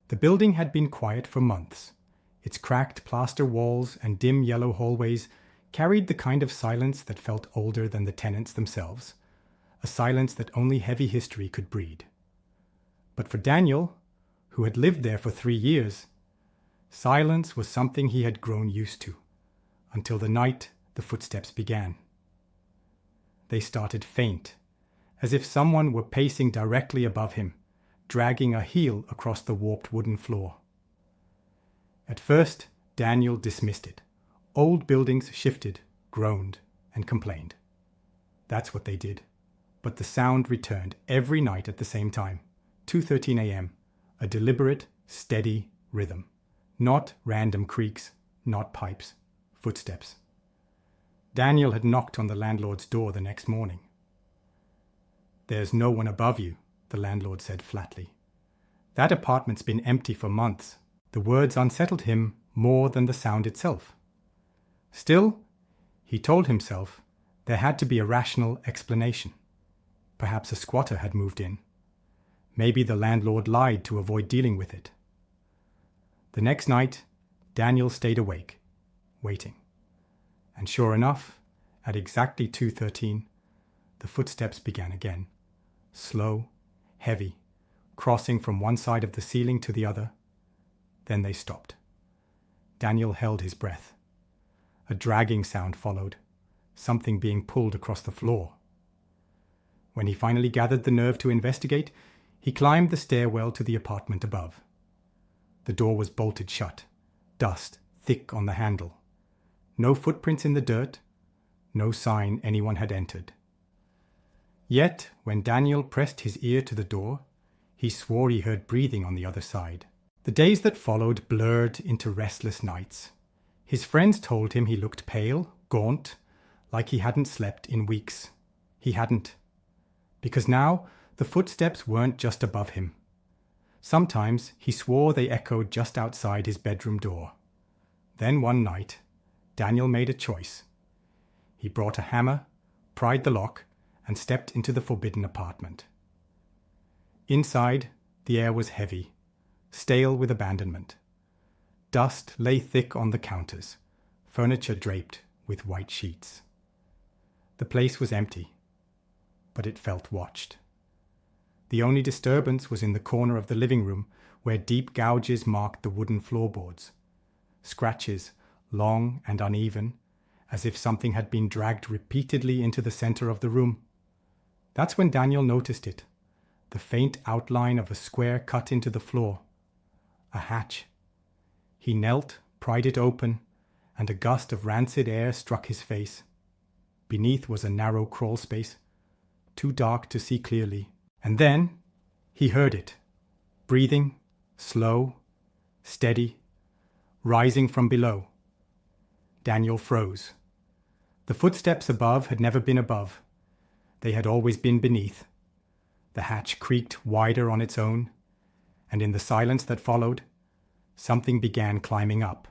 The building had been quiet for months. Its cracked plaster walls and dim yellow hallways carried the kind of silence that felt older than the tenants themselves, a silence that only heavy history could breed. But for Daniel, who had lived there for 3 years, silence was something he had grown used to, until the night the footsteps began. They started faint, as if someone were pacing directly above him, dragging a heel across the warped wooden floor. At first, Daniel dismissed it. Old buildings shifted, groaned, and complained. That's what they did. But the sound returned every night at the same time, 2:13 a.m., a deliberate, steady rhythm. Not random creaks, not pipes, footsteps. Daniel had knocked on the landlord's door the next morning. "There's no one above you," the landlord said flatly. "That apartment's been empty for months." The words unsettled him more than the sound itself. Still, he told himself there had to be a rational explanation. Perhaps a squatter had moved in. Maybe the landlord lied to avoid dealing with it. The next night, Daniel stayed awake, waiting. And sure enough, at exactly 2:13, the footsteps began again. Slow, heavy, crossing from one side of the ceiling to the other. Then they stopped. Daniel held his breath. A dragging sound followed, something being pulled across the floor. When he finally gathered the nerve to investigate, he climbed the stairwell to the apartment above. The door was bolted shut, dust thick on the handle. No footprints in the dirt, no sign anyone had entered. Yet, when Daniel pressed his ear to the door, he swore he heard breathing on the other side. The days that followed blurred into restless nights. His friends told him he looked pale, gaunt, like he hadn't slept in weeks. He hadn't. Because now, the footsteps weren't just above him. Sometimes he swore they echoed just outside his bedroom door. Then one night, Daniel made a choice. He brought a hammer, pried the lock, and stepped into the forbidden apartment. Inside, the air was heavy, stale with abandonment. Dust lay thick on the counters, furniture draped with white sheets. The place was empty, but it felt watched. The only disturbance was in the corner of the living room, where deep gouges marked the wooden floorboards. Scratches, long and uneven, as if something had been dragged repeatedly into the center of the room. That's when Daniel noticed it, the faint outline of a square cut into the floor. A hatch. He knelt, pried it open, and a gust of rancid air struck his face. Beneath was a narrow crawl space, too dark to see clearly. And then he heard it, breathing, slow, steady, rising from below. Daniel froze. The footsteps above had never been above. They had always been beneath. The hatch creaked wider on its own, and in the silence that followed, something began climbing up.